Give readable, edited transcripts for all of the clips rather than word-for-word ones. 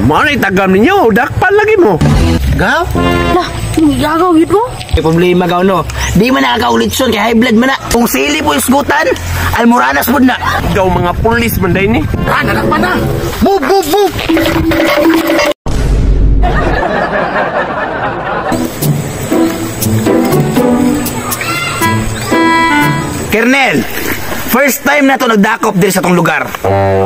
Manay tagam ninyo, dakpan lagi mo. Gaw? Lah, hindi gagaw gitu. Problema gaw no. Di man nakakaulit son kay high blood man na. Kung sili po isgutan, almoranas po na. Daw mga pulis man day ni. Dalakpan na. Move, move, move. Kernel, first time na to nagdakop diri sa tong lugar.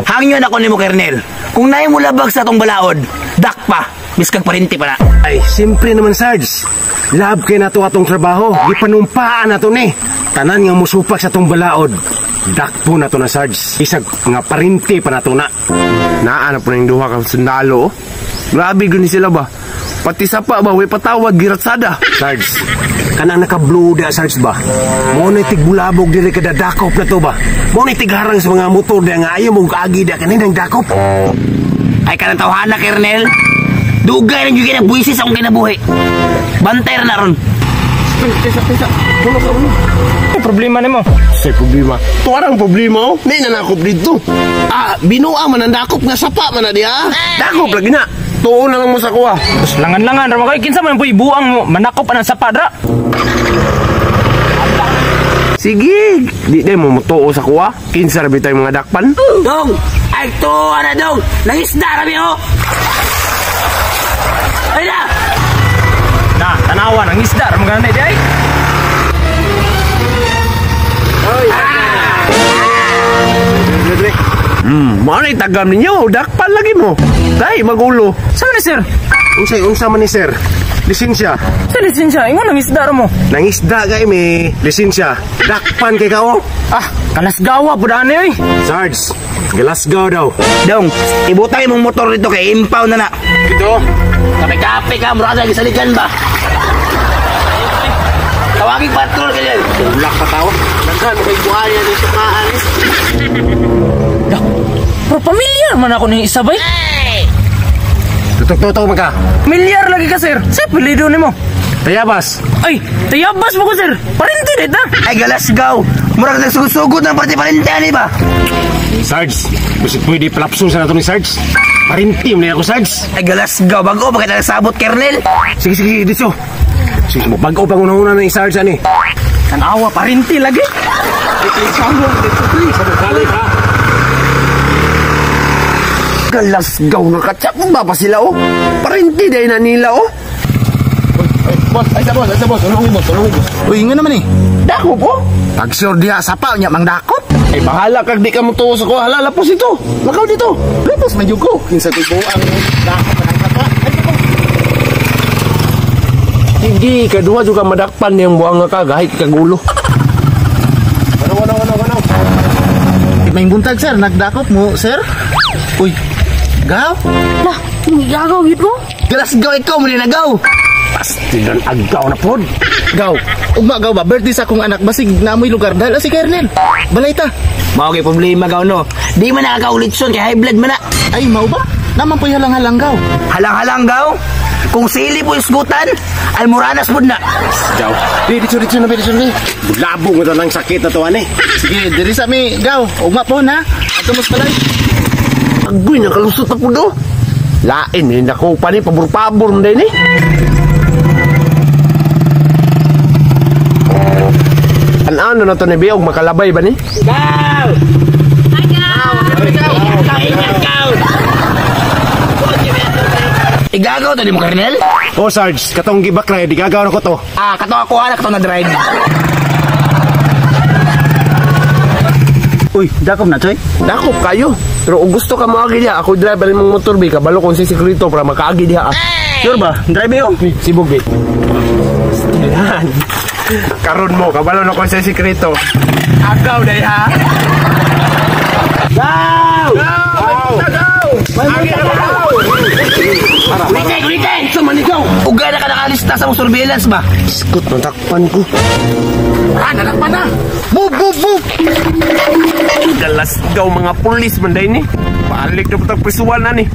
Hangyon ako nimo Kernel. Kung naay mo labag sa tong balaod, dakpa, biskag parinti pa na. Ay, simpre naman Sarge. Lab kay nato atong trabaho. Gipanumpaan nato ni. Tanan nga musupak sa tong balaod. Dakpo na to na Sarge. Isag nga parinti pa nato na. Naana po ng duha ka sundalo. Grabe gani sila ba? Pati sapa ba, way patawad, giratsada. Sarge, kanang nakabluda Sarge ba? Mo na tigbulabog diri kada dakop na to ba? Mo na tigharang sa mga motor da nga ayaw mong kaagi da kaninang dakop. Ay kanang tawhana Kernel. Dugay lang yung kinabuhisis akong kinabuhi. Bantay na ron. Pisa. Ano problema nimo? Say problema. Tuwarang problema, oh. May nanakop dito. Binuang man ang dakop nga sapa man na diya. Dakop lagi na. Tuon na lang mo sa kuha. Tapos langan-langan ra kay kinsa man puy buang mo manakop anang sapadra. Sige, di mo mutuo sa kuha. Kinsa ra bitay mga dakpan. Dong! Ay to, ana dong! Nangisda kami oh! Ay na! Na, tanawan ang isda ra mga nanay di ay. Manay tagam ninyo, dakpan lagi mo. Dai magulo. Saan ni sir? Unsa man ni sir? Lisensya. Sa lisensya, ingon ang isda ra mo. Nangisda kay may lisensya. Dakpan kay ka oh. Kalasgawa pud ani oy. Sarge, Glasgow daw. Dong, ibutang imong motor dito kay impound na na. Ito. Kape-kape ka, mura ka gisaligan ba? Tawagin patrol ka dyan. Ulak pa tao. Nagkan kay buhaya ni sukaan eh. Dah. Pero pamilyar man ako ni isa bay. Tutok-tutok man ka. Milyar lagi ka sir. Sa pilido nimo. Tayabas. Ay, tayabas mo ko sir. Parinti dit na. Ay, Galasgaw. Mura ka nagsugod-sugod ng parti-parente ani ba? Sarge, gusto pwede palapso sa nato ni Sarge. Parintim na ako Sarge. Ay, Galasgaw. Bago ba kita nagsabot, Kernel? Sige, dito. Sige, bago pang una-una na ni Sarge ani. Tanawa, parinti lagi. Galasgaw na katsap mo ba pa sila oh? Parinti day na nila oh. Boss. Tulungi boss. Uy, nga naman eh. Dakop oh. Pag-sure diha, sapa niya mang dakop. Ay bahala kag di ka mo tuo sa kuha. Hala, lapos ito. Lakaw dito. Lapos man jud ko. Kinsa tibo ang dakop ng kata. Sige, kadua juga madakpan yang buang nga kahit kagulo. Wano. May buntag sir, nagdakop mo sir. Uy, gaw? Lah, hindi gagaw gitu. Galasgaw ikaw mo nagaw. Pasti dan agaw na pod. Gaw, ugma gaw ba? Birthday sa akong anak, basig na amoy lugar. Dahil si Kernel. Balay ta. Mao kay problema gaw no. Di man nakakaulit son kay high blood man na. Ay, mau ba? Naman po halang-halang gaw. Halang-halang gaw? Kung sili po isgutan, almoranas po na. Gaw. Dito na. Bulabog mo lang sakit na to ani. Sige, diri sa mi gaw. Ugma po na. Ato mas balay. Agoy, nakalusot na po do. Lain, hindi ako pa ni, pabor-pabor mo din eh. Ano na to ni Biog, makalabay ba ni? Gaw! Gaw! Igagaw to di mo, Kernel? Oh Sarge, katong gibakray, di gagaw na ko to. Kato ako anak, kato na drive. Uy, dakop na choy. Dakop kayo. Pero kung gusto ka maagi diha, ako driver mong motor bi, kabalo kung si Secreto para makaagi diha. Sure ba? Drive yo. Sibog bi. Yan. Karon mo, kabalo na kung si Secreto. Agaw day ha. Gaw! Kulitin! Sama ni Gaw! Ugay na ka nakalista sa mong surveillance ba? Iskot, natakpan ko. Natakpan na! Move! Galasgaw mga pulis man day ni. Balik na patag prisuan na ni.